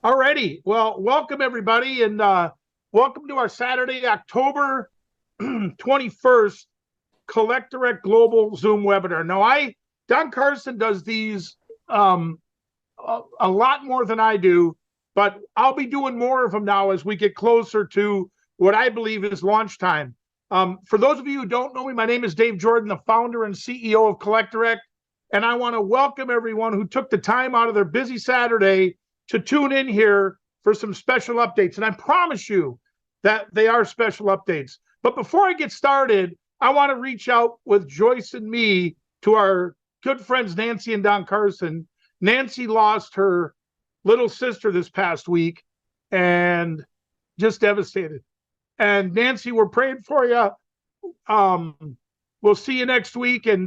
Alrighty. Well, welcome everybody, and welcome to our Saturday, October 21st Collect Direct Global Zoom webinar. Don Carson does these um, a lot more than I do, but I'll be doing more of them now as we get closer to what I believe is launch time. For those of you who don't know me, my name is Dave Jordan, the founder and CEO of Collect Direct, and I want to welcome everyone who took the time out of their busy Saturday to tune in here for some special updates. And I promise you that they are special updates. But before I get started, I want to reach out with Joyce and me to our good friends Nancy and Don Carson. Nancy lost her little sister this past week and just devastated. And Nancy, we're praying for you. We'll see you next week and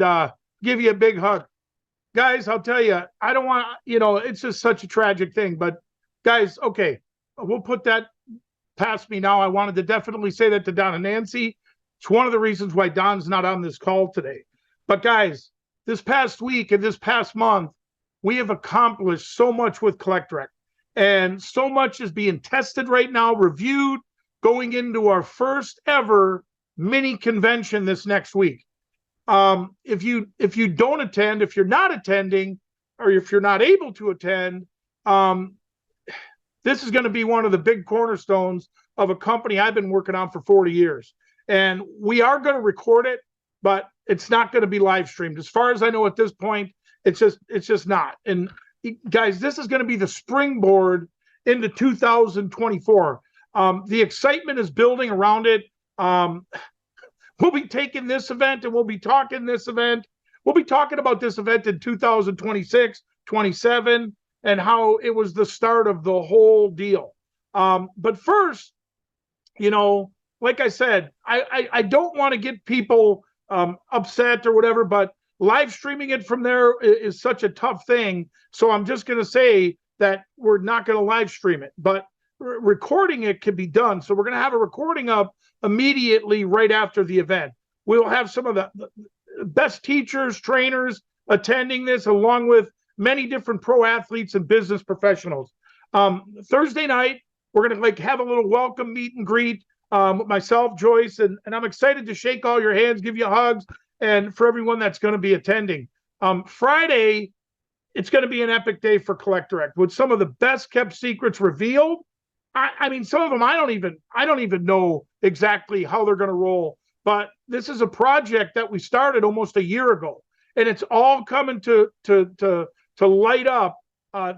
give you a big hug. Guys, I'll tell you, I don't want, it's just such a tragic thing. But guys, okay, we'll put that past me now. I wanted to definitely say that to Don and Nancy. It's one of the reasons why Don's not on this call today. But guys, this past week and this past month, we have accomplished so much with Collect Direct. And so much is being tested right now, reviewed, going into our first ever mini convention this next week. If you don't attend, if you're not attending, or if you're not able to attend, this is going to be one of the big cornerstones of a company I've been working on for 40 years. And we are going to record it, but it's not going to be live streamed. As far as I know at this point, it's just not. And guys, this is going to be the springboard into 2024. The excitement is building around it. We'll be taking this event and we'll be talking this event. We'll be talking about this event in 2026, 27, and how it was the start of the whole deal. But first, like I said, I don't want to get people upset or whatever, but live streaming it from there is such a tough thing. So I'm just going to say that we're not going to live stream it, but recording it can be done. So we're going to have a recording up immediately right after the event. We'll have some of the best teachers, trainers attending this, along with many different pro athletes and business professionals. Thursday night, we're going to have a little welcome meet and greet with myself, Joyce, and I'm excited to shake all your hands, give you hugs, and for everyone that's going to be attending. Friday, it's going to be an epic day for Collect Direct with some of the best kept secrets revealed. I mean, some of them I don't even know exactly how they're going to roll. But this is a project that we started almost a year ago, and it's all coming to light up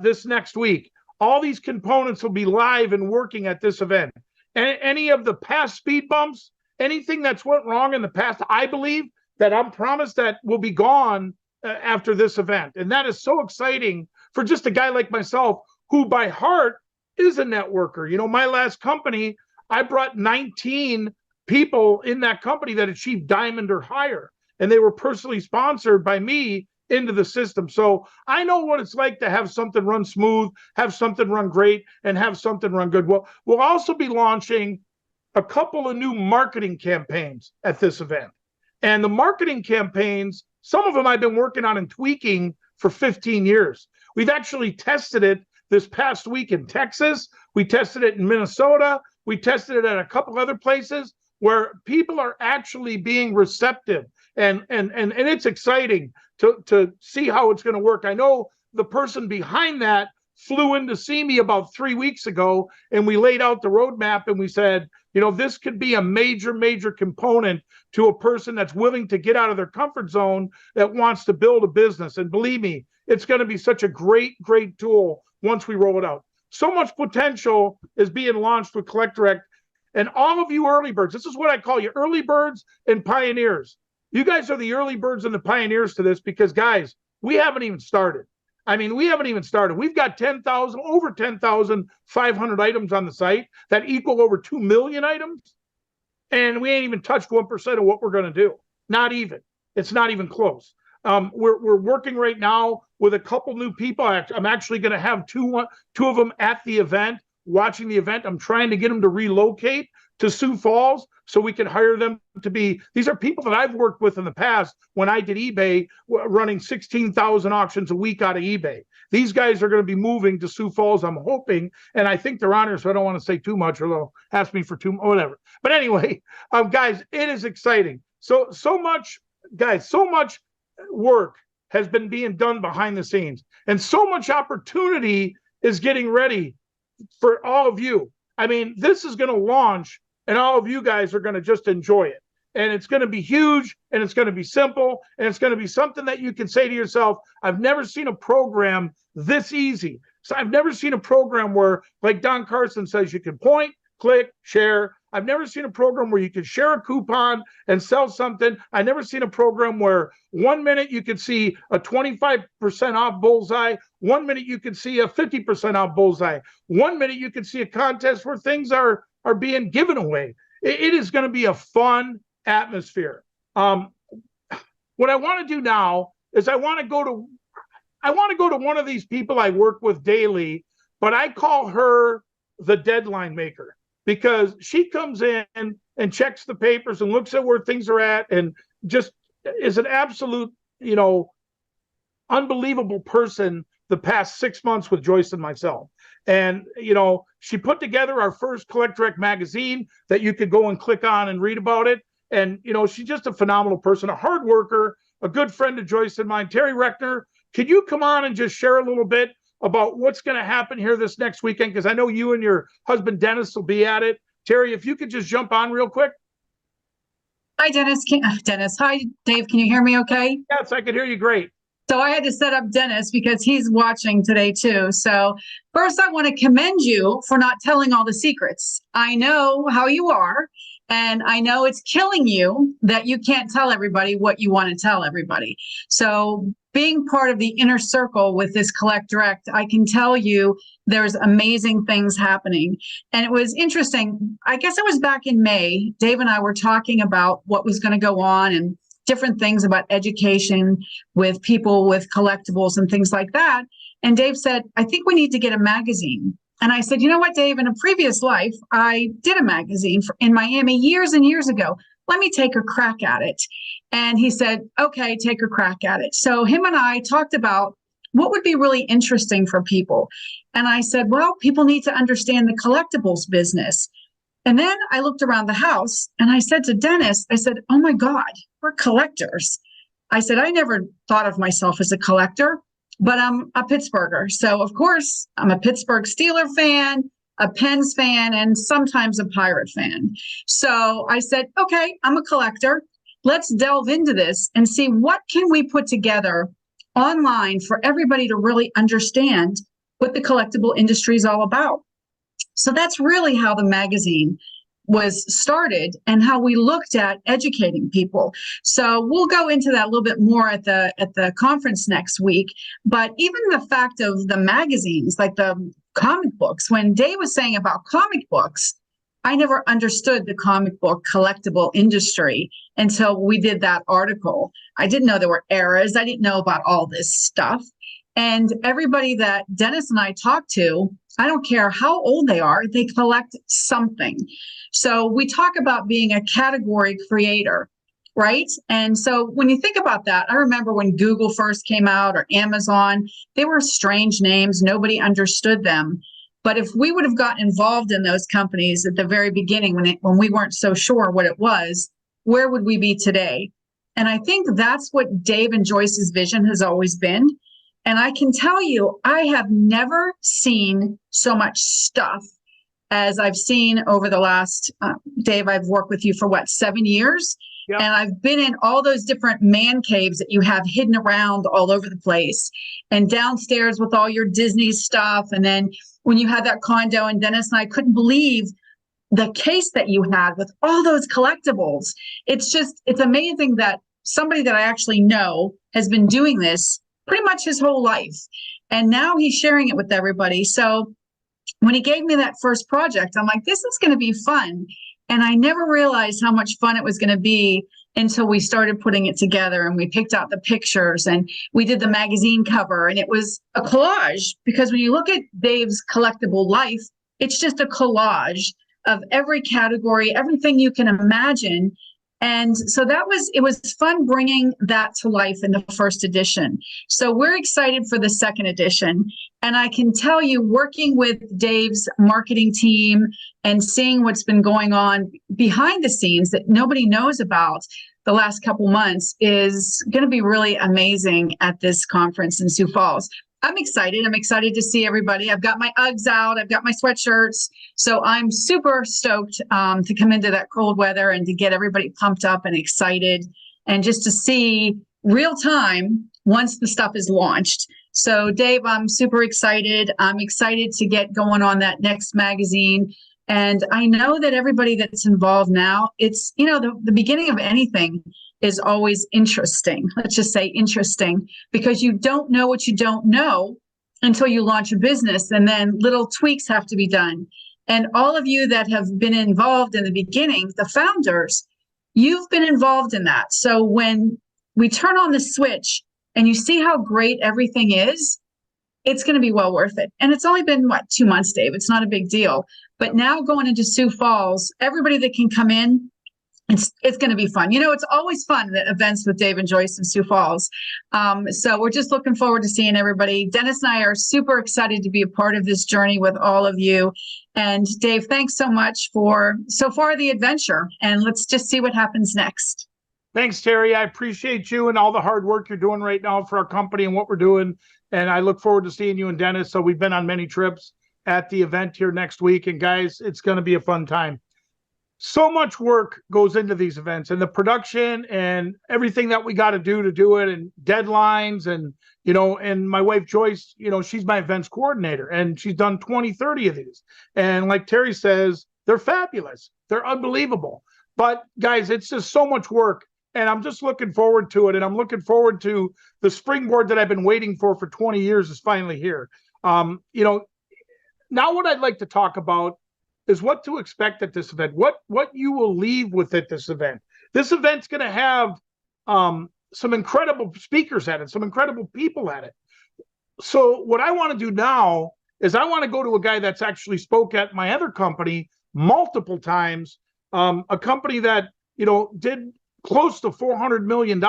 this next week. All these components will be live and working at this event. And any of the past speed bumps, anything that's went wrong in the past, I believe that I'm promised that will be gone after this event. And that is so exciting for just a guy like myself, who by heart is a networker. My last company, I brought 19 people in that company that achieved diamond or higher, and they were personally sponsored by me into the system. So I know what it's like to have something run smooth, have something run great, and have something run good. Well, we'll also be launching a couple of new marketing campaigns at this event. And the marketing campaigns, some of them I've been working on and tweaking for 15 years. We've actually tested it this past week in Texas. We tested it in Minnesota. We tested it at a couple other places where people are actually being receptive. And it's exciting to see how it's going to work. I know the person behind that flew in to see me about 3 weeks ago, and we laid out the roadmap, and we said, this could be a major, major component to a person that's willing to get out of their comfort zone, that wants to build a business. And believe me, it's going to be such a great, great tool once we roll it out. So much potential is being launched with Collect Direct. And all of you early birds, this is what I call you, early birds and pioneers. You guys are the early birds and the pioneers to this, because, guys, we haven't even started. I mean, we haven't even started. We've got over 10,500 items on the site that equal over 2 million items. And we ain't even touched 1% of what we're going to do. Not even. It's not even close. We're working right now with a couple new people. I'm actually going to have two of them at the event, watching the event. I'm trying to get them to relocate to Sioux Falls so we can hire them to be. These are people that I've worked with in the past when I did eBay, running 16,000 auctions a week out of eBay. these guys are going to be moving to Sioux Falls, I'm hoping, and I think they're on here, so I don't want to say too much, or they'll ask me for whatever. But anyway, guys, it is exciting. So much, guys, so much work has been being done behind the scenes, and so much opportunity is getting ready for all of you. I mean, this is going to launch, and all of you guys are going to just enjoy it. And it's going to be huge, and it's going to be simple, and it's going to be something that you can say to yourself, I've never seen a program this easy. So I've never seen a program where, like Don Carson says, you can point, click, share. I've never seen a program where you can share a coupon and sell something. I've never seen a program where 1 minute you could see a 25% off bullseye. 1 minute you could see a 50% off bullseye. 1 minute you could see a contest where things are being given away. It is going to be a fun atmosphere. What I want to do now is I want to go to one of these people I work with daily, but I call her the deadline maker, because she comes in and checks the papers and looks at where things are at, and just is an absolute, unbelievable person the past 6 months with Joyce and myself. And, she put together our first Collect Direct magazine that you could go and click on and read about it. And, she's just a phenomenal person, a hard worker, a good friend of Joyce and mine. Terry Reckner, could you come on and just share a little bit about what's going to happen here this next weekend? Because I know you and your husband, Dennis, will be at it. Terry, if you could just jump on real quick. Hi, Dennis. Hi, Dave. Can you hear me okay? Yes, I can hear you great. So I had to set up Dennis because he's watching today too. So first, I want to commend you for not telling all the secrets. I know how you are, and I know it's killing you that you can't tell everybody what you want to tell everybody. So being part of the inner circle with this Collect Direct, I can tell you there's amazing things happening. And it was interesting. I guess it was back in May, Dave and I were talking about what was going to go on and different things about education with people with collectibles and things like that. And Dave said, I think we need to get a magazine. And I said, you know what, Dave, in a previous life, I did a magazine in Miami years and years ago. Let me take a crack at it. And he said, okay, take a crack at it. So him and I talked about what would be really interesting for people. And I said, well, people need to understand the collectibles business. And then I looked around the house and I said to Dennis, I said, oh my God, we're collectors. I said, I never thought of myself as a collector, but I'm a Pittsburgher. So of course, I'm a Pittsburgh Steeler fan, a Pens fan, and sometimes a Pirate fan. So I said, okay, I'm a collector. Let's delve into this and see what can we put together online for everybody to really understand what the collectible industry is all about. So that's really how the magazine was started and how we looked at educating people. So we'll go into that a little bit more at the conference next week. But even the fact of the magazines, like the comic books, when Dave was saying about comic books, I never understood the comic book collectible industry until we did that article. I didn't know there were eras. I didn't know about all this stuff. And everybody that Dennis and I talked to, I don't care how old they are, they collect something. So we talk about being a category creator, right? And so when you think about that, I remember when Google first came out or Amazon, they were strange names. Nobody understood them. But if we would have gotten involved in those companies at the very beginning, when we weren't so sure what it was, where would we be today? And I think that's what Dave and Joyce's vision has always been. And I can tell you, I have never seen so much stuff as I've seen over the last, Dave, I've worked with you for 7 years? Yep. And I've been in all those different man caves that you have hidden around all over the place, and downstairs with all your Disney stuff. And then when you had that condo, and Dennis and I couldn't believe the case that you had with all those collectibles. It's amazing that somebody that I actually know has been doing this pretty much his whole life. And now he's sharing it with everybody. So when he gave me that first project, I'm like, this is going to be fun. And I never realized how much fun it was going to be until we started putting it together, and we picked out the pictures and we did the magazine cover, and it was a collage, because when you look at Dave's collectible life, it's just a collage of every category, everything you can imagine. And so it was fun bringing that to life in the first edition. So we're excited for the second edition. And I can tell you, working with Dave's marketing team and seeing what's been going on behind the scenes that nobody knows about the last couple months is going to be really amazing at this conference in Sioux Falls. I'm excited. I'm excited to see everybody. I've got my Uggs out. I've got my sweatshirts. So I'm super stoked to come into that cold weather and to get everybody pumped up and excited and just to see real time once the stuff is launched. So Dave, I'm super excited. I'm excited to get going on that next magazine. And I know that everybody that's involved now, it's, the beginning of anything is always interesting. Let's just say interesting, because you don't know what you don't know until you launch a business, and then little tweaks have to be done. And all of you that have been involved in the beginning, the founders, you've been involved in that. So when we turn on the switch and you see how great everything is, it's going to be well worth it. And it's only been, 2 months, Dave? It's not a big deal. But now going into Sioux Falls, everybody that can come in, it's going to be fun. It's always fun, the events with Dave and Joyce in Sioux Falls. So we're just looking forward to seeing everybody. Dennis and I are super excited to be a part of this journey with all of you. And Dave, thanks so much for so far the adventure. And let's just see what happens next. Thanks, Terry. I appreciate you and all the hard work you're doing right now for our company and what we're doing. And I look forward to seeing you and Dennis. So we've been on many trips at the event here next week. And guys, it's going to be a fun time. So much work goes into these events and the production and everything that we got to do it, and deadlines. And, and my wife, Joyce, she's my events coordinator and she's done 20, 30 of these. And like Terry says, they're fabulous. They're unbelievable. But guys, it's just so much work. And I'm just looking forward to it. And I'm looking forward to the springboard that I've been waiting for 20 years is finally here. Now what I'd like to talk about is what to expect at this event, what you will leave with at this event. This event's going to have some incredible speakers at it, some incredible people at it. So what I want to do now is I want to go to a guy that's actually spoke at my other company multiple times, a company that, did close to $400 million.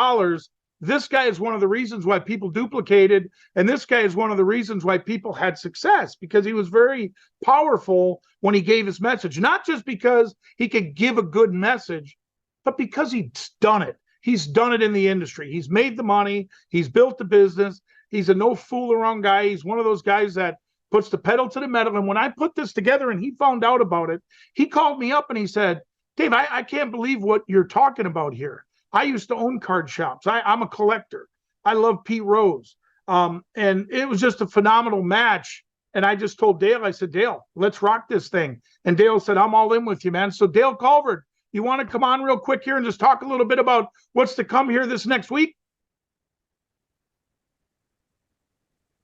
This guy is one of the reasons why people duplicated, and this guy is one of the reasons why people had success, because he was very powerful when he gave his message, not just because he could give a good message, but because he's done it. He's done it in the industry. He's made the money. He's built the business. He's a no fool around guy. He's one of those guys that puts the pedal to the metal. And when I put this together and he found out about it, he called me up and he said, Dave, I can't believe what you're talking about here. I used to own card shops. I'm a collector. I love Pete Rose. And it was just a phenomenal match. And I just told Dale, I said, Dale, let's rock this thing. And Dale said, I'm all in with you, man. So Dale Culver, you want to come on real quick here and just talk a little bit about what's to come here this next week?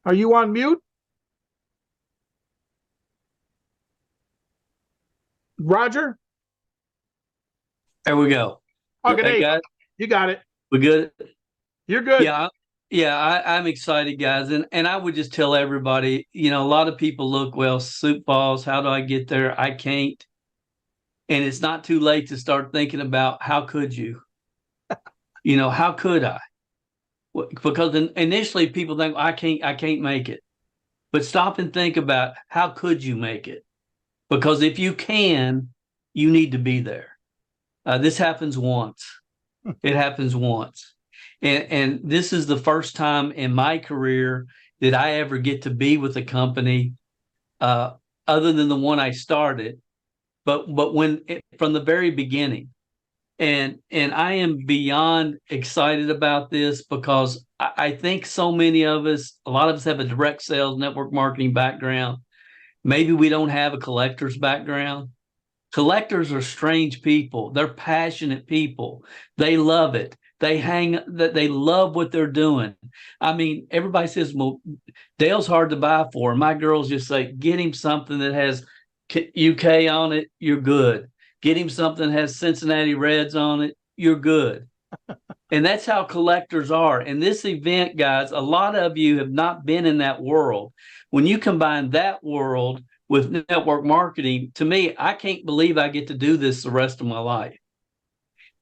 Are you on mute? Roger? There we go. Okay, you got it. We good? You're good. I'm excited, guys. And I would just tell everybody, a lot of people look, well, Sioux Falls, how do I get there? I can't. And it's not too late to start thinking about how could you? How could I? Because initially people think, I can't make it. But stop and think about how could you make it? Because if you can, you need to be there. This happens once. It happens once. And this is the first time in my career that I ever get to be with a company other than the one I started, but from the very beginning. And I am beyond excited about this because I think so many of us, a lot of us have a direct sales network marketing background. Maybe we don't have a collector's background. Collectors are strange people. They're passionate people. They love it. They love what they're doing. I mean, everybody says, well, Dale's hard to buy for. And my girls just say, get him something that has UK on it, you're good. Get him something that has Cincinnati Reds on it, you're good. And that's how collectors are. And this event, guys, a lot of you have not been in that world. When you combine that world with network marketing, to me, I can't believe I get to do this the rest of my life.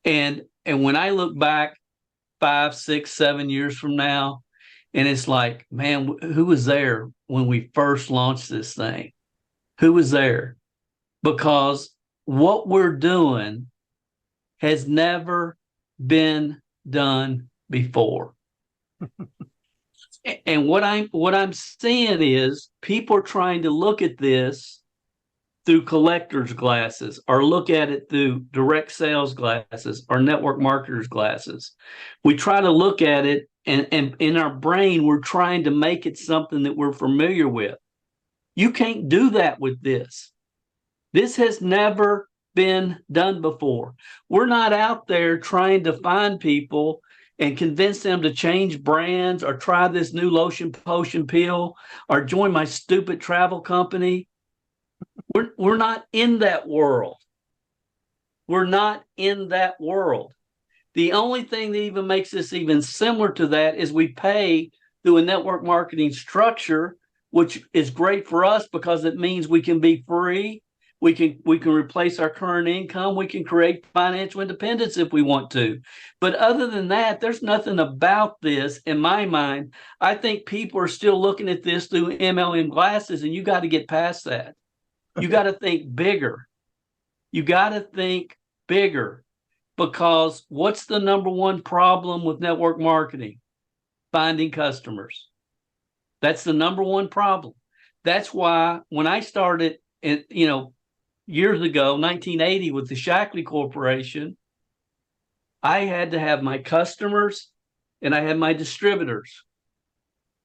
And when I look back 5, 6, 7 years from now, and it's like, man, who was there when we first launched this thing? Who was there? Because what we're doing has never been done before. And what I'm seeing is people are trying to look at this through collector's glasses, or look at it through direct sales glasses, or network marketers glasses. We try to look at it, and in our brain, we're trying to make it something that we're familiar with. You can't do that with this. This has never been done before. We're not out there trying to find people and convince them to change brands, or try this new lotion potion pill, or join my stupid travel company. We're not in that world. We're not in that world. The only thing that even makes this even similar to that is we pay through a network marketing structure, which is great for us because it means we can be free. We can replace our current income. We can create financial independence if we want to. But other than that, there's nothing about this in my mind. I think people are still looking at this through MLM glasses, and you got to get past that. You got to think bigger. You got to think bigger, because what's the number one problem with network marketing? Finding customers. That's the number one problem. That's why when I started, years ago, 1980, with the Shackley Corporation, I had to have my customers and I had my distributors.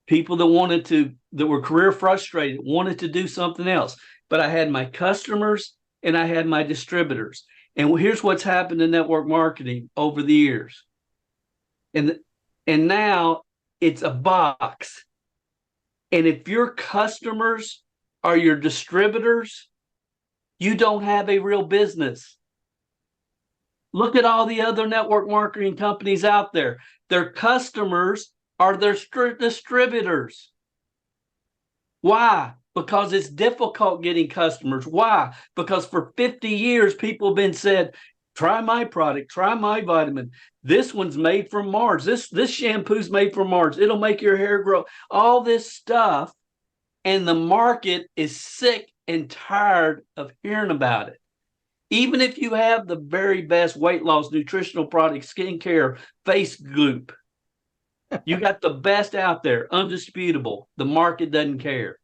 People that were career frustrated, wanted to do something else. But I had my customers and I had my distributors. And here's what's happened in network marketing over the years. And now it's a box. And if your customers are your distributors, you don't have a real business. Look at all the other network marketing companies out there. Their customers are their distributors. Why? Because it's difficult getting customers. Why? Because for 50 years, people have been said, try my product, try my vitamin. This one's made from Mars. This shampoo's made from Mars. It'll make your hair grow. All this stuff. And the market is sick and tired of hearing about it. Even if you have the very best weight loss, nutritional product, skincare, face goop, you got the best out there, undisputable. The market doesn't care.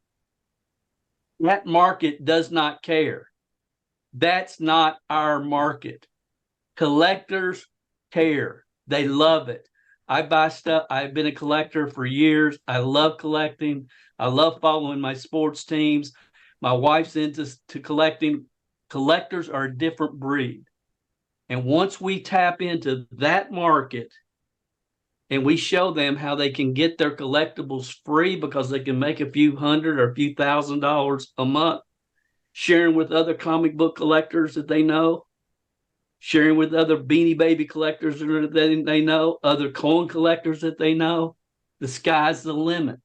That market does not care. That's not our market. Collectors care. They love it. I buy stuff. I've been a collector for years. I love collecting. I love following my sports teams. My wife's into collecting. Collectors are a different breed. And once we tap into that market and we show them how they can get their collectibles free because they can make a few $100 or a few $1,000 a month, sharing with other comic book collectors that they know, sharing with other Beanie Baby collectors that they know, other coin collectors that they know, the sky's the limit.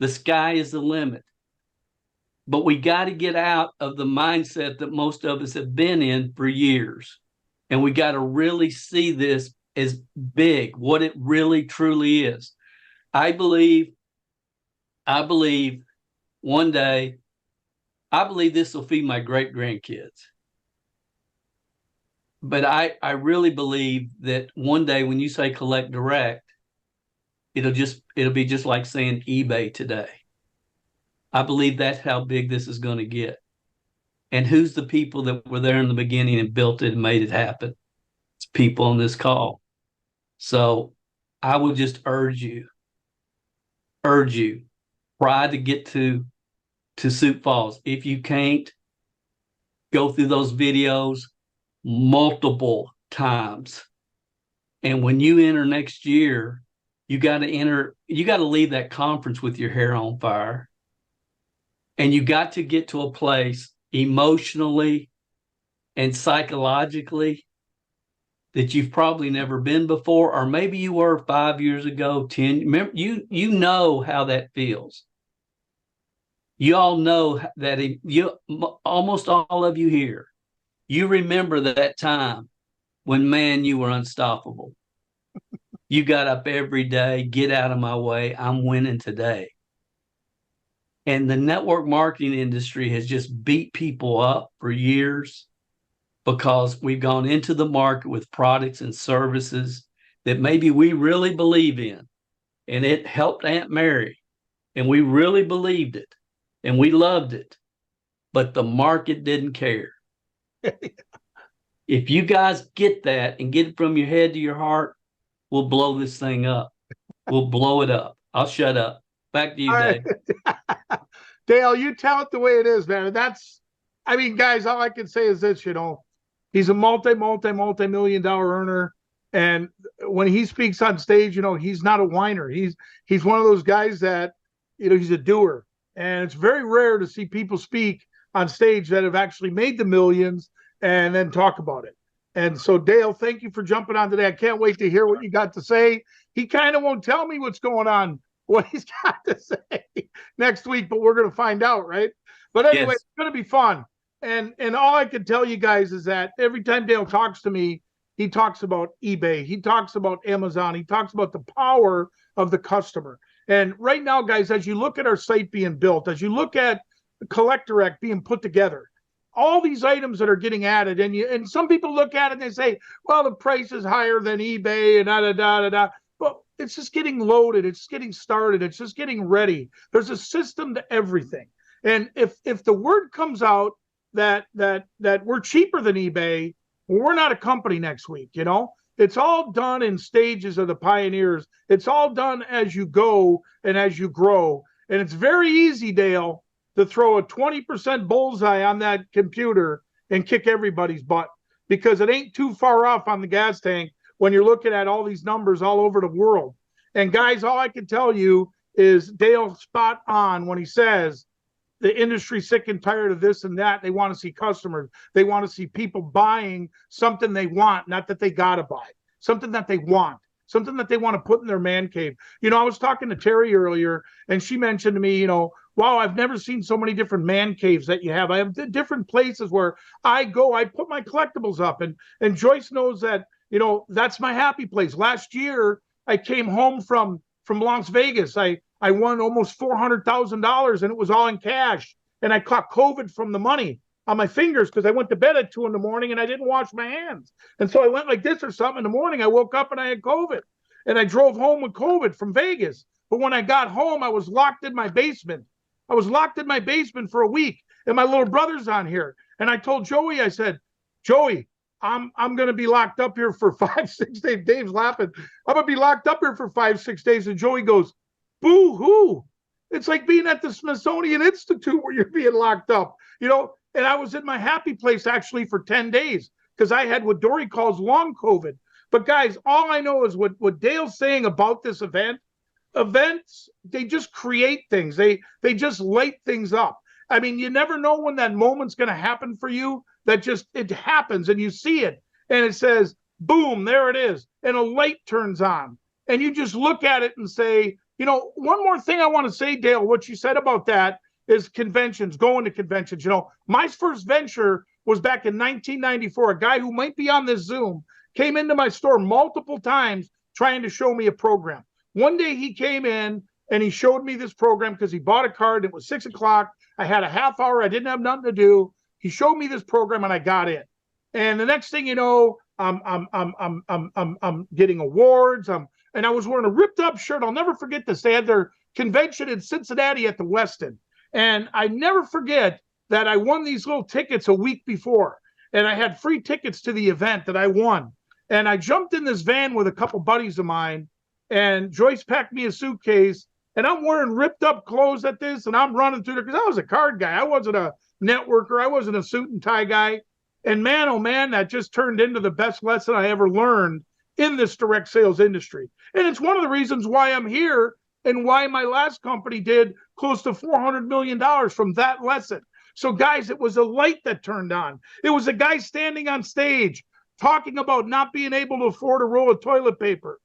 The sky is the limit. But we got to get out of the mindset that most of us have been in for years. And we got to really see this as big, what it really truly is. I believe one day, I believe this will feed my great grandkids. But I really believe that one day when you say collect direct, it'll be just like saying eBay today. I believe that's how big this is going to get. And who's the people that were there in the beginning and built it and made it happen? It's people on this call. So I would just urge you, try to get to Sioux Falls. If you can't, go through those videos multiple times. And when you enter next year, you got to leave that conference with your hair on fire. And you got to get to a place emotionally and psychologically that you've probably never been before, or maybe you were 5 years ago, 10. Remember, you know how that feels. You all know that almost all of you here, you remember that time when, man, you were unstoppable. You got up every day, get out of my way. I'm winning today. And the network marketing industry has just beat people up for years because we've gone into the market with products and services that maybe we really believe in. And it helped Aunt Mary. And we really believed it. And we loved it. But the market didn't care. If you guys get that and get it from your head to your heart, we'll blow this thing up. We'll blow it up. I'll shut up. Back to you, Dave. Dale, you tell it the way it is, man. I mean, guys, all I can say is this, he's a multi-million dollar earner. And when he speaks on stage, he's not a whiner. He's one of those guys that, he's a doer. And it's very rare to see people speak on stage that have actually made the millions and then talk about it. And so, Dale, thank you for jumping on today. I can't wait to hear what you got to say. He kind of won't tell me what's going on, what he's got to say next week, but we're going to find out, right? But anyway, Yes. It's going to be fun. And all I can tell you guys is that every time Dale talks to me, he talks about eBay. He talks about Amazon. He talks about the power of the customer. And right now, guys, as you look at our site being built, as you look at Collector Act being put together, all these items that are getting added, and some people look at it and they say, well, the price is higher than eBay and da. But it's just getting loaded. It's getting started. It's just getting ready. There's a system to everything. And if the word comes out that we're cheaper than eBay, we're not a company next week, It's all done in stages of the pioneers. It's all done as you go and as you grow. And it's very easy, Dale, to throw a 20% bullseye on that computer and kick everybody's butt because it ain't too far off on the gas tank when you're looking at all these numbers all over the world. And guys, all I can tell you is Dale's spot on when he says the industry's sick and tired of this and that. They want to see customers. They want to see people buying something they want, not that they got to buy, something that they want. Something that they want to put in their man cave. I was talking to Terry earlier, and she mentioned to me, wow, I've never seen so many different man caves that you have. I have different places where I go. I put my collectibles up, and Joyce knows that, that's my happy place. Last year, I came home from Las Vegas. I won almost $400,000, and it was all in cash. And I caught COVID from the money on my fingers because I went to bed at 2 a.m. and I didn't wash my hands. And so I went like this or something in the morning. I woke up and I had COVID. And I drove home with COVID from Vegas. But when I got home, I was locked in my basement. I was locked in my basement for a week. And my little brother's on here. And I told Joey, I said, Joey, I'm going to be locked up here for 5-6 days. Dave's laughing. I'm going to be locked up here for 5-6 days. And Joey goes, boo-hoo. It's like being at the Smithsonian Institute where you're being locked up, And I was in my happy place actually for 10 days because I had what Dory calls long COVID. But guys, all I know is what Dale's saying about this events, they just create things. They just light things up. I mean, you never know when that moment's going to happen for you. It happens and you see it and it says, boom, there it is. And a light turns on and you just look at it and say, one more thing I want to say, Dale, what you said about that is conventions, going to conventions. My first venture was back in 1994. A guy who might be on this Zoom came into my store multiple times trying to show me a program. One day he came in and he showed me this program because he bought a card. It was 6 o'clock. I had a half hour. I didn't have nothing to do. He showed me this program and I got in. And the next thing you know, I'm getting awards. And I was wearing a ripped up shirt. I'll never forget this. They had their convention in Cincinnati at the Westin. And I never forget that I won these little tickets a week before. And I had free tickets to the event that I won. And I jumped in this van with a couple buddies of mine. And Joyce packed me a suitcase. And I'm wearing ripped up clothes at this. And I'm running through there because I was a card guy. I wasn't a networker. I wasn't a suit and tie guy. And man, oh man, that just turned into the best lesson I ever learned in this direct sales industry. And it's one of the reasons why I'm here and why my last company did close to $400 million from that lesson. So guys, it was a light that turned on. It was a guy standing on stage talking about not being able to afford a roll of toilet paper.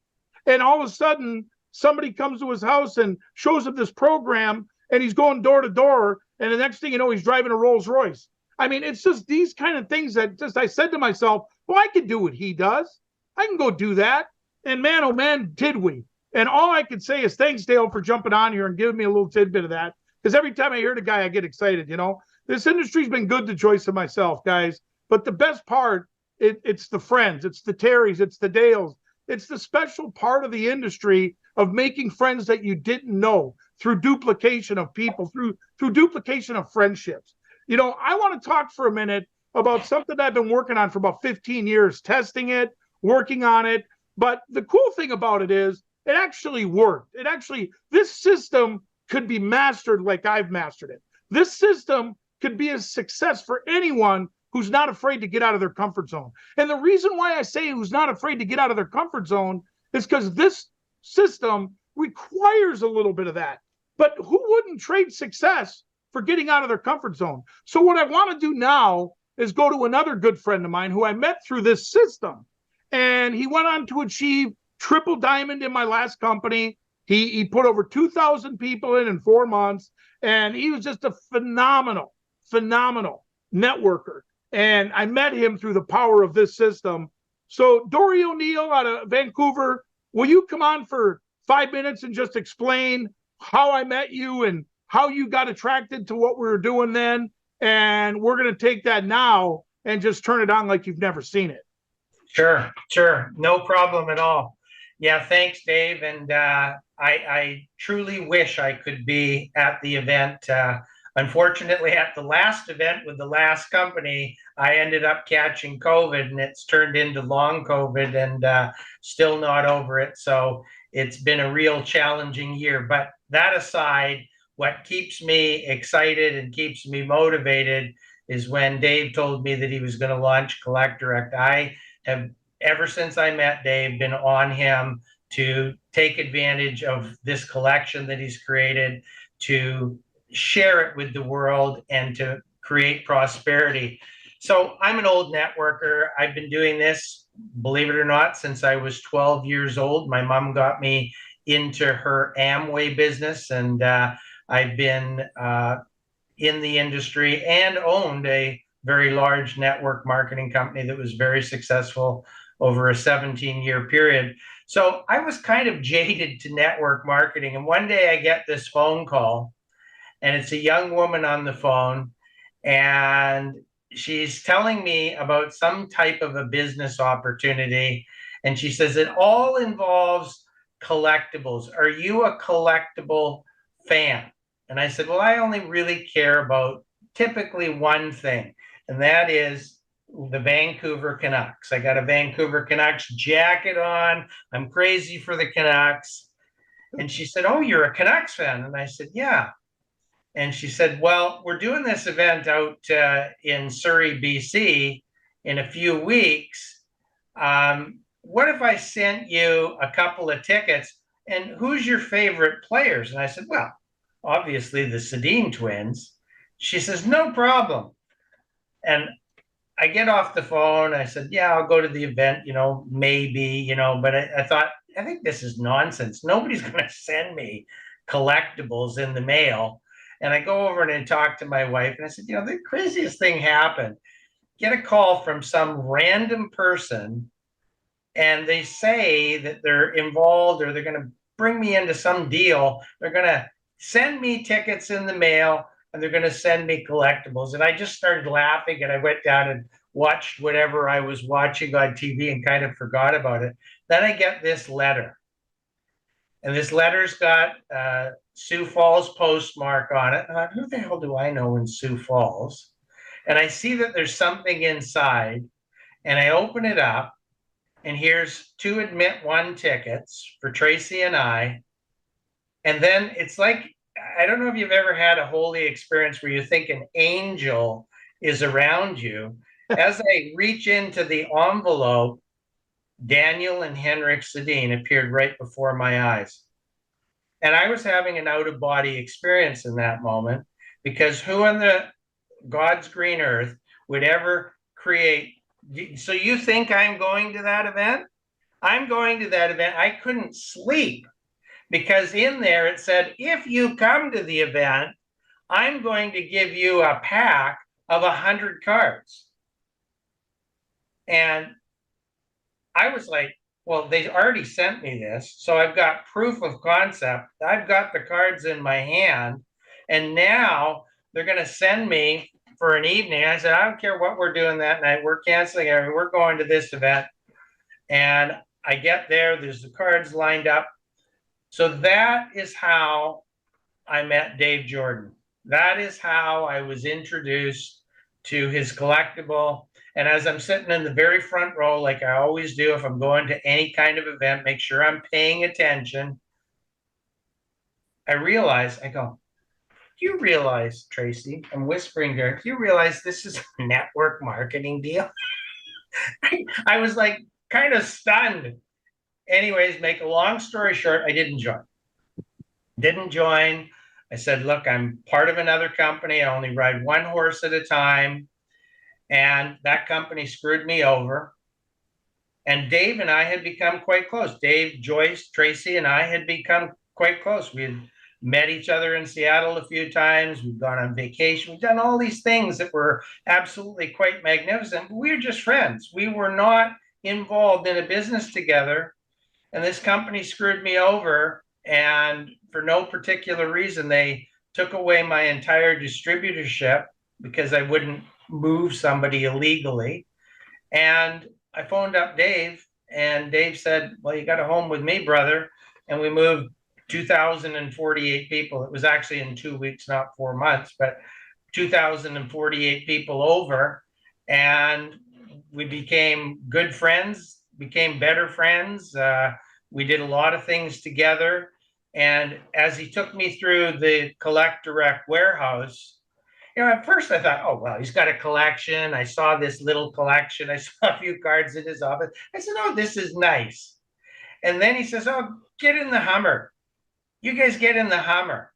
And all of a sudden, somebody comes to his house and shows him this program and he's going door to door. And the next thing you know, he's driving a Rolls Royce. I mean, it's just these kind of things that just I said to myself, well, I can do what he does. I can go do that. And man, oh man, did we. And all I can say is thanks, Dale, for jumping on here and giving me a little tidbit of that. Because every time I hear the guy, I get excited. This industry's been good to Joyce and myself, guys. But the best part, it's the friends, it's the Terrys, it's the Dales. It's the special part of the industry of making friends that you didn't know through duplication of people, through duplication of friendships. I want to talk for a minute about something I've been working on for about 15 years, testing it, working on it. But the cool thing about it is it actually worked. This system could be mastered like I've mastered it. This system could be a success for anyone who's not afraid to get out of their comfort zone. And the reason why I say who's not afraid to get out of their comfort zone is because this system requires a little bit of that. But who wouldn't trade success for getting out of their comfort zone? So what I want to do now is go to another good friend of mine who I met through this system. And he went on to achieve triple diamond in my last company. He put over 2,000 people in 4 months. And he was just a phenomenal networker. And I met him through the power of this system. So Dory O'Neill out of Vancouver, will you come on for 5 minutes and just explain how I met you and how you got attracted to what we were doing then? And we're going to take that now and just turn it on like you've never seen it. Sure. No problem at all. Yeah, thanks, Dave. And I truly wish I could be at the event. Unfortunately, at the last event with the last company, I ended up catching COVID, and it's turned into long COVID, and still not over it. So it's been a real challenging year. But that aside, what keeps me excited and keeps me motivated is when Dave told me that he was going to launch Collect Direct. I have, ever since I met Dave, been on him to take advantage of this collection that he's created, to share it with the world, and to create prosperity. So I'm an old networker. I've been doing this, believe it or not, since I was 12 years old. My mom got me into her Amway business, and I've been in the industry and owned a very large network marketing company that was very successful over a 17-year period. So I was kind of jaded to network marketing. And one day I get this phone call, and it's a young woman on the phone, and she's telling me about some type of a business opportunity. And she says, it all involves collectibles. Are you a collectible fan? And I said, well, I only really care about typically one thing, and that is the Vancouver Canucks. I got a Vancouver Canucks jacket on. I'm crazy for the Canucks. And she said, oh, you're a Canucks fan? And I said, yeah. And she said, well, we're doing this event out in Surrey, BC in a few weeks. What if I sent you a couple of tickets, and who's your favorite players? And I said, well, obviously the Sedin twins. She says, no problem. And I get off the phone. I said, yeah, I'll go to the event, maybe, but I thought, I think this is nonsense. Nobody's going to send me collectibles in the mail. And I go over and I talk to my wife, and I said, the craziest thing happened. Get a call from some random person, and they say that they're involved, or they're going to bring me into some deal. They're going to send me tickets in the mail, and they're going to send me collectibles. And I just started laughing, and I went down and watched whatever I was watching on TV and kind of forgot about it. Then I get this letter, and this letter's got Sioux Falls postmark on it. And I thought, who the hell do I know in Sioux Falls? And I see that there's something inside, and I open it up, and here's 2 admit 1 tickets for Tracy and I. And then it's like, I don't know if you've ever had a holy experience where you think an angel is around you. As I reach into the envelope, Daniel and Henrik Sedin appeared right before my eyes. And I was having an out-of-body experience in that moment, because who on the God's green earth would ever create? So you think I'm going to that event? I'm going to that event. I couldn't sleep, because in there it said, if you come to the event, I'm going to give you a pack of 100 cards. And I was like, well, they already sent me this. So I've got proof of concept. I've got the cards in my hand. And now they're going to send me for an evening. I said, I don't care what we're doing that night. We're canceling everything. We're going to this event. And I get there, there's the cards lined up. So that is how I met Dave Jordan. That is how I was introduced to his collectible. And as I'm sitting in the very front row, like I always do, if I'm going to any kind of event, make sure I'm paying attention. I go, do you realize, Tracy, I'm whispering to her, do you realize this is a network marketing deal? I was like kind of stunned. Anyways, make a long story short, I didn't join. I said, look, I'm part of another company. I only ride one horse at a time. And that company screwed me over. And Dave and I had become quite close. Dave, Joyce, Tracy, and I had become quite close. We had met each other in Seattle a few times. We've gone on vacation. We've done all these things that were absolutely quite magnificent. But we were just friends. We were not involved in a business together. And this company screwed me over. And for no particular reason, they took away my entire distributorship because I wouldn't move somebody illegally. And I phoned up Dave, and Dave said, well, you got a home with me, brother. And we moved 2,048 people. It was actually in 2 weeks, not 4 months, but 2,048 people over. And we became good friends, became better friends. We did a lot of things together. And as he took me through the Collect Direct warehouse, at first I thought, oh, well, he's got a collection. I saw this little collection. I saw a few cards in his office. I said, oh, this is nice. And then he says, oh, get in the Hummer. You guys get in the Hummer.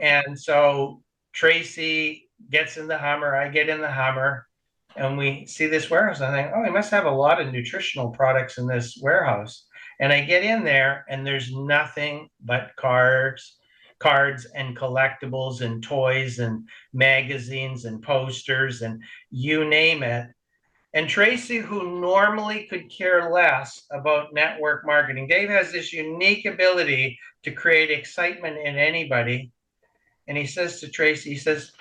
And so Tracy gets in the Hummer. I get in the Hummer. And we see this warehouse. I think, oh, he must have a lot of nutritional products in this warehouse. And I get in there, and there's nothing but cards and collectibles and toys and magazines and posters and you name it. And Tracy, who normally could care less about network marketing, Dave has this unique ability to create excitement in anybody. And he says to Tracy, he says,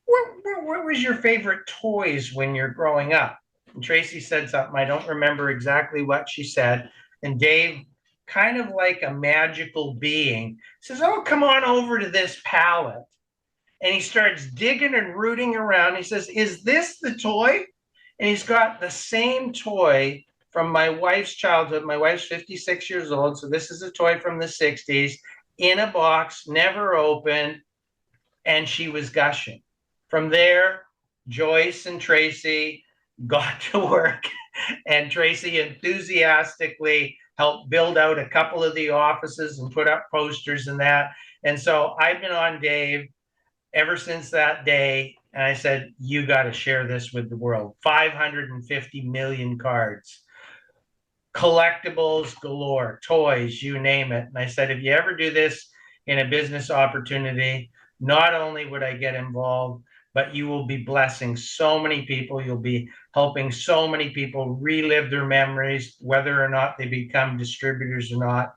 what was your favorite toys when you're growing up? And Tracy said something. I don't remember exactly what she said. And Dave, kind of like a magical being, says, oh, come on over to this pallet. And he starts digging and rooting around. He says, is this the toy? And he's got the same toy from my wife's childhood. My wife's 56 years old. So this is a toy from the 60s in a box, never opened. And she was gushing. From there, Joyce and Tracy got to work. And Tracy enthusiastically helped build out a couple of the offices and put up posters and that. And so I've been on Dave ever since that day. And I said, you got to share this with the world. 550 million cards, collectibles galore, toys, you name it. And I said, if you ever do this in a business opportunity, not only would I get involved, but you will be blessing so many people. You'll be helping so many people relive their memories, whether or not they become distributors or not.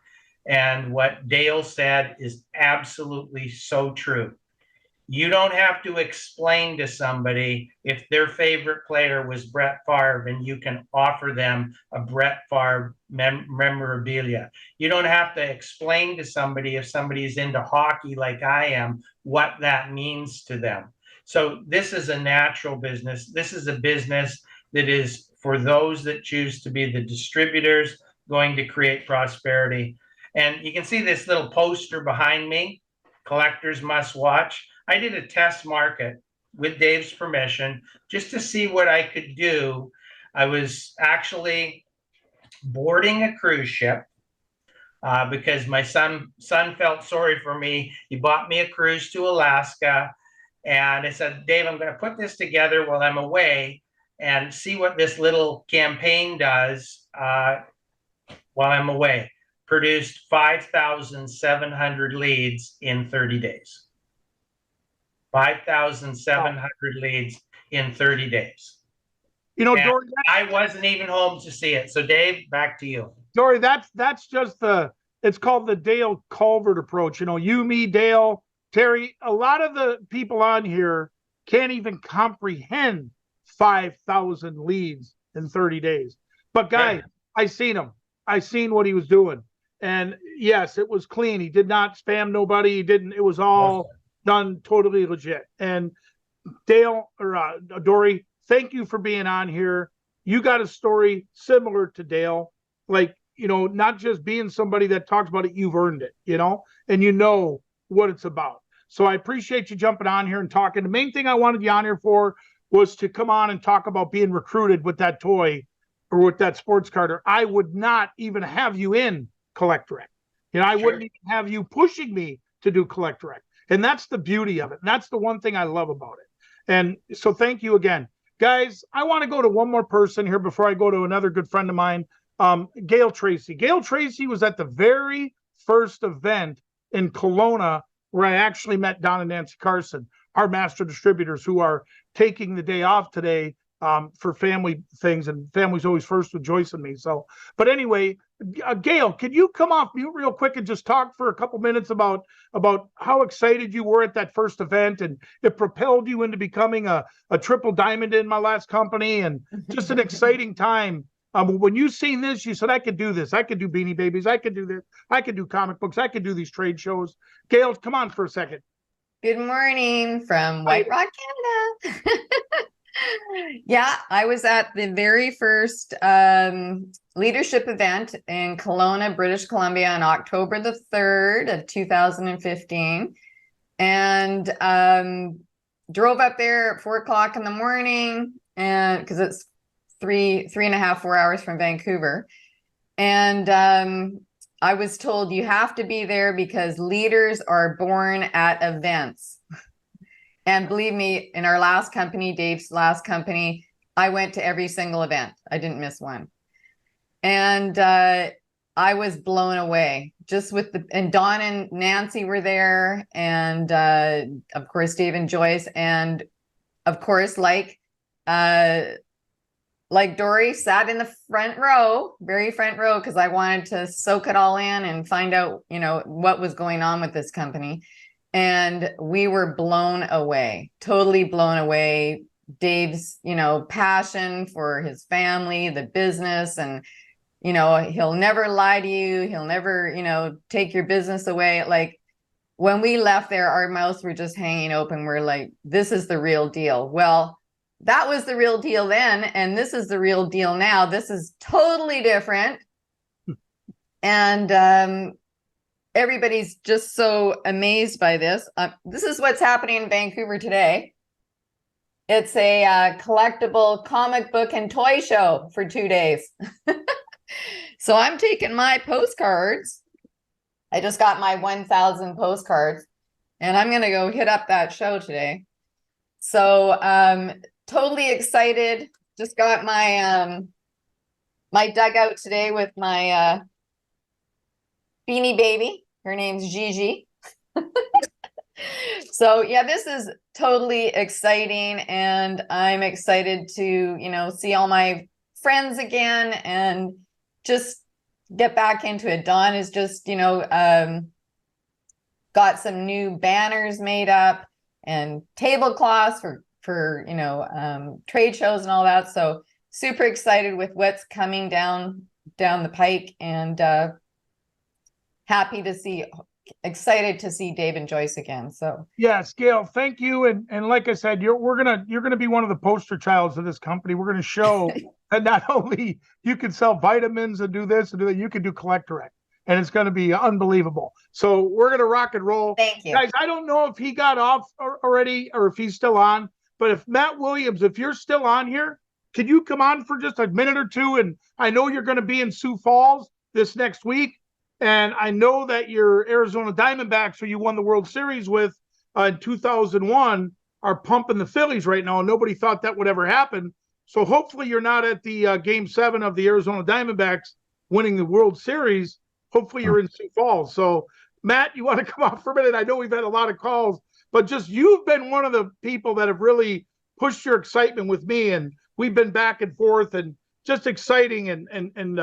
And what Dale said is absolutely so true. You don't have to explain to somebody if their favorite player was Brett Favre and you can offer them a Brett Favre memorabilia. You don't have to explain to somebody if somebody is into hockey like I am, what that means to them. So this is a natural business. This is a business that is for those that choose to be the distributors, going to create prosperity. And you can see this little poster behind me, Collectors Must Watch. I did a test market with Dave's permission just to see what I could do. I was actually boarding a cruise ship because my son felt sorry for me. He bought me a cruise to Alaska. And I said, Dave, I'm going to put this together while I'm away and see what this little campaign does while I'm away. Produced 5,700 leads in 30 days. 5,700 leads in 30 days. You know, Yeah. Dory, I wasn't even home to see it. So Dave, back to you. Dory, that's just it's called the Dale Culvert approach. You know, you, me, Dale, Terry, a lot of the people on here can't even comprehend 5,000 leads in 30 days. But guys, I seen him. I seen what he was doing. And yes, it was clean. He did not spam nobody. He didn't, it was all done totally legit. And Dale or Dory, thank you for being on here. You got a story similar to Dale, like, you know, not just being somebody that talks about it, you've earned it, you know, and you know what it's about. So I appreciate you jumping on here and talking. The main thing I wanted you on here for was to come on and talk about being recruited with that toy or with that sports card, or I would not even have you in Collect Direct. You know, I wouldn't even have you pushing me to do Collect Direct. And that's the beauty of it. And that's the one thing I love about it. And so thank you again. Guys, I want to go to one more person here before I go to another good friend of mine, Gail Tracy. Gail Tracy was at the very first event in Kelowna where I actually met Don and Nancy Carson, our master distributors who are taking the day off today for family things, and family's always first with Joyce and me. So, but anyway, Gail, could you come off mute real quick and just talk for a couple minutes about how excited you were at that first event, and it propelled you into becoming a triple diamond in my last company, and just an exciting time. When you seen this, you said, I could do this. I could do Beanie Babies. I could do this. I could do comic books. I could do these trade shows. Gail, come on for a second. Good morning from White Rock, Canada. Yeah, I was at the very first leadership event in Kelowna, British Columbia on October the 3rd of 2015. And drove up there at 4 o'clock in the morning, and because it's 3.5, 4 hours from Vancouver. And I was told you have to be there because leaders are born at events. And believe me, in our last company, Dave's last company, I went to every single event. I didn't miss one. And I was blown away just with and Don and Nancy were there. And of course, Dave and Joyce. And of course, like Dory, sat in the front row, very front row, because I wanted to soak it all in and find out, you know, what was going on with this company. And we were blown away, totally blown away. Dave's, you know, passion for his family, the business, and, you know, he'll never lie to you. He'll never, you know, take your business away. Like when we left there, our mouths were just hanging open. We're like, this is the real deal. Well, that was the real deal then, and this is the real deal now. This is totally different. And everybody's just so amazed by this. This is what's happening in Vancouver today. It's a collectible comic book and toy show for 2 days. So I'm taking my postcards. I just got my 1,000 postcards, and I'm going to go hit up that show today. So totally excited. Just got my my dugout today with my Beanie Baby. Her name's Gigi. So yeah, this is totally exciting, and I'm excited to, you know, see all my friends again and just get back into it. Don is just, you know, got some new banners made up and tablecloths for you know, trade shows and all that. So super excited with what's coming down the pike, and excited to see Dave and Joyce again. So yes, Gail, thank you. And like I said, you're gonna be one of the poster childs of this company. We're gonna show that not only you can sell vitamins and do this and do that, you can do Collect Direct, and it's gonna be unbelievable. So we're gonna rock and roll. thank you. Guys, I don't know if he got off already or if he's still on, but if Matt Williams, if you're still on here, could you come on for just a minute or two? And I know you're going to be in Sioux Falls this next week, and I know that your Arizona Diamondbacks, who you won the World Series with in 2001, are pumping the Phillies right now, and nobody thought that would ever happen. So hopefully you're not at the Game 7 of the Arizona Diamondbacks winning the World Series. Hopefully you're in Sioux Falls. So Matt, you want to come off for a minute? I know we've had a lot of calls, but just you've been one of the people that have really pushed your excitement with me. And we've been back and forth and just exciting. And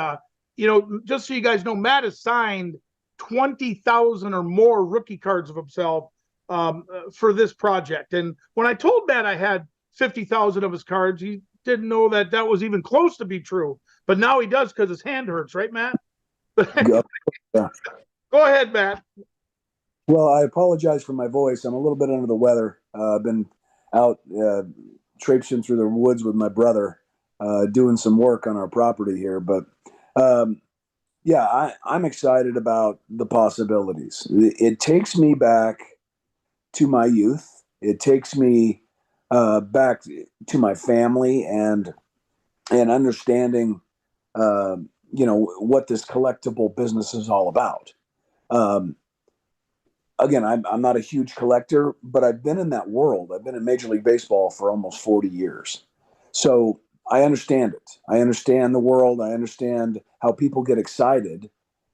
just so you guys know, Matt has signed 20,000 or more rookie cards of himself for this project. And when I told Matt I had 50,000 of his cards, he didn't know that that was even close to be true. But now he does because his hand hurts, right, Matt? Yeah. Go ahead, Matt. Well, I apologize for my voice. I'm a little bit under the weather. I've been out traipsing through the woods with my brother, doing some work on our property here. But I'm excited about the possibilities. It takes me back to my youth. It takes me back to my family and understanding, what this collectible business is all about. Again, I'm not a huge collector, but I've been in that world. I've been in Major League Baseball for almost 40 years. So I understand it. I understand the world. I understand how people get excited,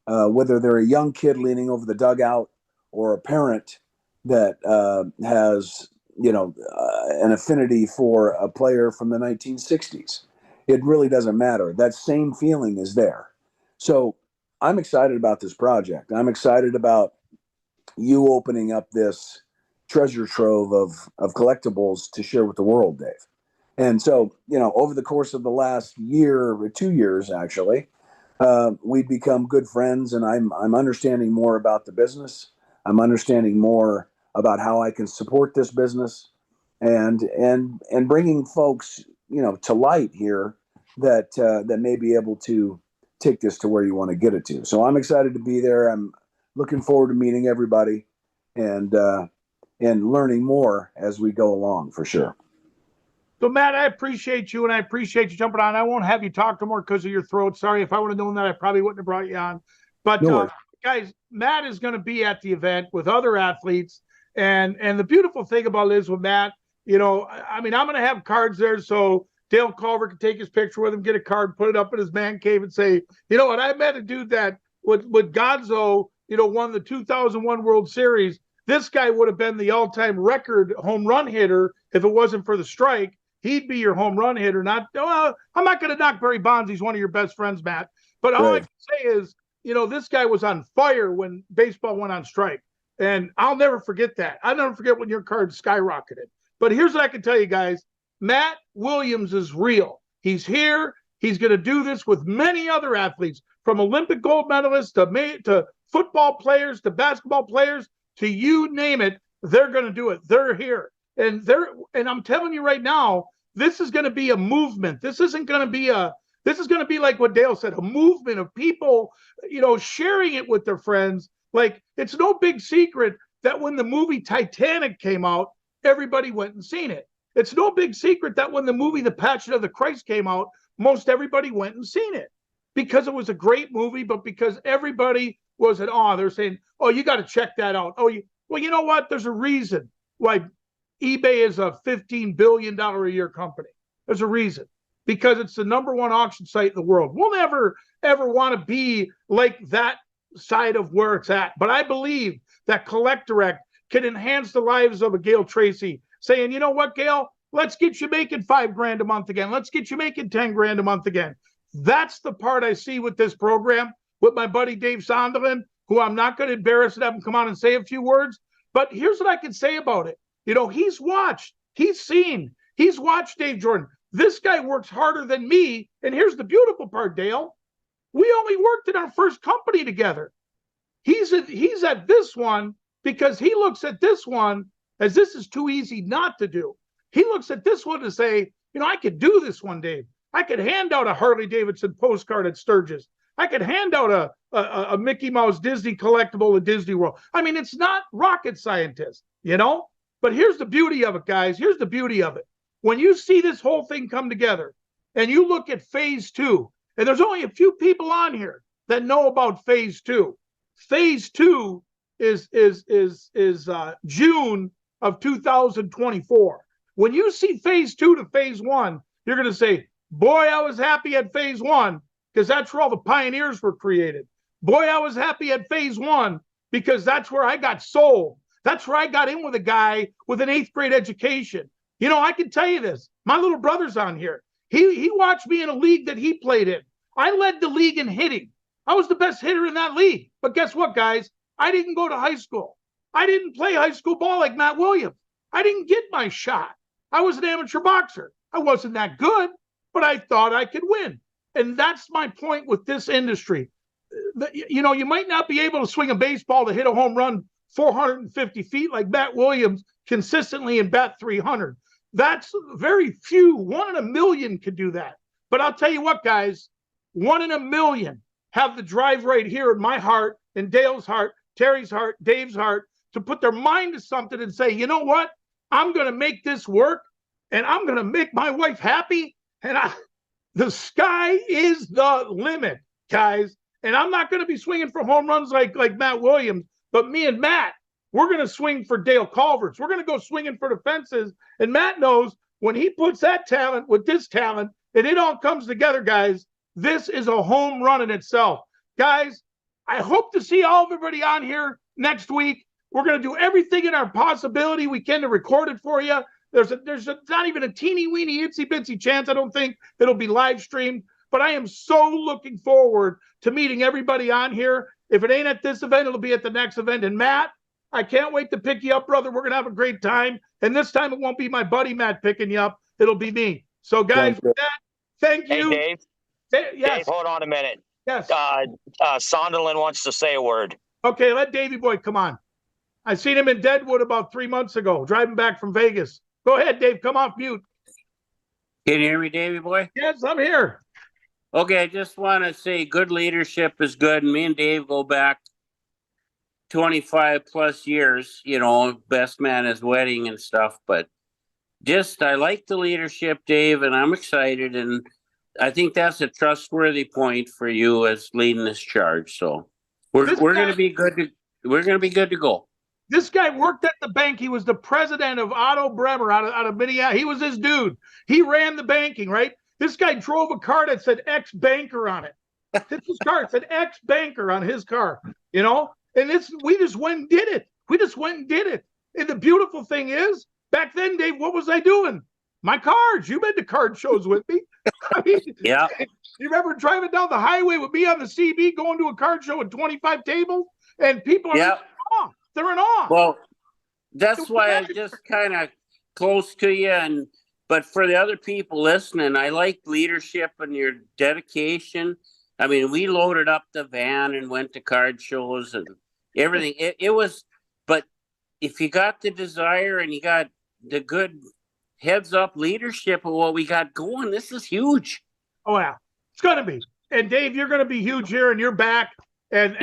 whether they're a young kid leaning over the dugout or a parent that has, an affinity for a player from the 1960s. It really doesn't matter. That same feeling is there. So I'm excited about this project. I'm excited about you opening up this treasure trove of collectibles to share with the world, Dave. And so, over the course of the last year or 2 years, actually, we've become good friends, and I'm understanding more about the business. I'm understanding more about how I can support this business, and bringing folks, to light here that may be able to take this to where you want to get it to. So I'm excited to be there. I'm looking forward to meeting everybody and learning more as we go along, for sure. So, Matt, I appreciate you, and I appreciate you jumping on. I won't have you talk no more because of your throat. Sorry. If I would have known that, I probably wouldn't have brought you on. But, No guys, Matt is going to be at the event with other athletes. And the beautiful thing about it is with Matt, I'm going to have cards there. So Dale Culver can take his picture with him, get a card, put it up in his man cave and say, you know what, I met a dude that with Gonzo, won the 2001 World Series. This guy would have been the all-time record home run hitter if it wasn't for the strike. He'd be your home run hitter. I'm not going to knock Barry Bonds. He's one of your best friends, Matt. But all I can say is, this guy was on fire when baseball went on strike. And I'll never forget that. I'll never forget when your card skyrocketed. But here's what I can tell you guys. Matt Williams is real. He's here. He's going to do this with many other athletes, from Olympic gold medalists to football players to basketball players to you name it. They're going to do it. They're here. And I'm telling you right now, this is going to be a movement. This is going to be like what Dale said, a movement of people, sharing it with their friends. Like, it's no big secret that when the movie Titanic came out, everybody went and seen it. It's no big secret that when the movie The Passion of the Christ came out, most everybody went and seen it because it was a great movie, but because everybody was in awe. They're saying, oh, you got to check that out. Well, you know what? There's a reason why eBay is a $15 billion a year company. There's a reason, because it's the number one auction site in the world. We'll never, ever want to be like that side of where it's at. But I believe that Collect Direct can enhance the lives of a Gail Tracy, saying, you know what, Gail, let's get you making $5,000 a month again. Let's get you making $10,000 a month again. That's the part I see with this program with my buddy Dave Sonderland, who I'm not going to embarrass and have him come on and say a few words. But here's what I can say about it. He's watched, he's seen, he's watched Dave Jordan. This guy works harder than me. And here's the beautiful part, Dale. We only worked in our first company together. He's at this one because he looks at this one as this is too easy not to do. He looks at this one to say, I could do this one, Dave. I could hand out a Harley Davidson postcard at Sturgis. I could hand out a Mickey Mouse Disney collectible at Disney World. I mean, it's not rocket scientist, But here's the beauty of it, guys. Here's the beauty of it. When you see this whole thing come together and you look at phase 2, and there's only a few people on here that know about phase 2. Phase 2 is June of 2024. When you see phase 2 to phase 1, you're going to say, boy, I was happy at phase 1 because that's where all the pioneers were created. Boy, I was happy at phase 1 because that's where I got sold. That's where I got in with a guy with an 8th grade education. I can tell you this. My little brother's on here. He watched me in a league that he played in. I led the league in hitting. I was the best hitter in that league. But guess what, guys? I didn't go to high school. I didn't play high school ball like Matt Williams. I didn't get my shot. I was an amateur boxer. I wasn't that good, but I thought I could win. And that's my point with this industry. You know, you might not be able to swing a baseball to hit a home run 450 feet like Matt Williams consistently and bat 300. That's very few. 1 in a million could do that. But I'll tell you what, guys, 1 in a million have the drive right here in my heart, in Dale's heart, Terry's heart, Dave's heart, to put their mind to something and say, you know what? I'm going to make this work, and I'm going to make my wife happy. And the sky is the limit, guys. And I'm not going to be swinging for home runs like Matt Williams, but me and Matt, we're going to swing for Dale Culverts. We're going to go swinging for the fences. And Matt knows when he puts that talent with this talent, and it all comes together, guys, this is a home run in itself. Guys, I hope to see everybody on here next week. We're going to do everything in our possibility we can to record it for you. There's not even a teeny weeny itsy bitsy chance. I don't think it'll be live streamed, but I am so looking forward to meeting everybody on here. If it ain't at this event, it'll be at the next event. And Matt, I can't wait to pick you up, brother. We're going to have a great time. And this time it won't be my buddy Matt picking you up. It'll be me. So guys, with that, thank you. Hey, Dave. Yes. Dave, hold on a minute. Yes. Sonderland wants to say a word. Okay, let Davey Boy come on. I seen him in Deadwood about 3 months ago, driving back from Vegas. Go ahead, Dave. Come off mute. Can you hear me, Davey boy? Yes, I'm here. Okay, I just want to say good leadership is good. And me and Dave go back 25 plus years, you know, best man at his wedding and stuff. But just, I like the leadership, Dave, and I'm excited. And I think that's a trustworthy point for you as leading this charge. So we're going to be good to go. This guy worked at the bank. He was the president of Otto Bremer out of Minneapolis. He was his dude. He ran the banking, right? This guy drove a car that said ex-banker on it. His car said ex-banker on his car, you know? And we just went and did it. We just went and did it. And the beautiful thing is, back then, Dave, what was I doing? My cards. You been to card shows with me. I mean, yeah. You remember driving down the highway with me on the CB, going to a card show with 25 tables? And people are in awe. They're in awe. Well, that's why I just kind of close to you. But for the other people listening, I like leadership and your dedication. I mean, we loaded up the van and went to card shows and everything. It was, but if you got the desire and you got the good heads up leadership of what we got going, this is huge. Oh, yeah. It's going to be. And Dave, you're going to be huge here and you're back. And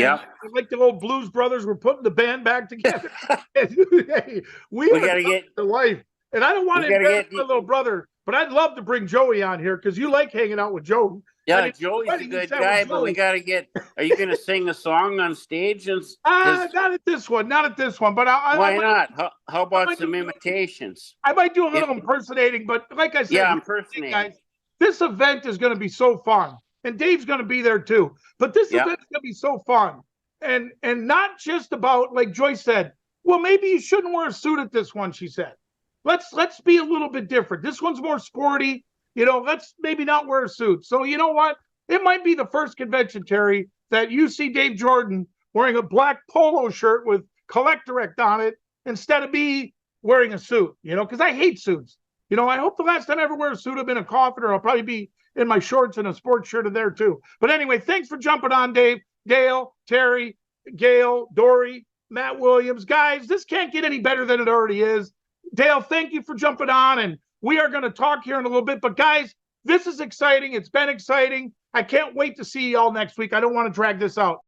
like the old Blues Brothers, we're putting the band back together. Hey, we got to get the life. And I don't want to embarrass my little brother, but I'd love to bring Joey on here because you like hanging out with Joe. Yeah, I mean, Joey's a good guy, but we got to get. Are you going to sing a song on stage? Not at this one. Not at this one. But why not? How about some imitations? I might do a little impersonating, but like I said, impersonating. Guys, this event is going to be so fun. And Dave's going to be there too. But this event's going to be so fun. And not just about, like Joyce said, well, maybe you shouldn't wear a suit at this one, she said. Let's be a little bit different. This one's more sporty. You know, let's maybe not wear a suit. So you know what? It might be the first convention, Terry, that you see Dave Jordan wearing a black polo shirt with Collect Direct on it instead of me wearing a suit, you know, because I hate suits. You know, I hope the last time I ever wear a suit, I've been a coffin, or I'll probably be in my shorts and a sports shirt in there too. But anyway, thanks for jumping on, Dave, Dale, Terry, Gail, Dory, Matt Williams. Guys, this can't get any better than it already is. Dale, thank you for jumping on, and we are going to talk here in a little bit. But guys, this is exciting. It's been exciting. I can't wait to see you all next week. I don't want to drag this out.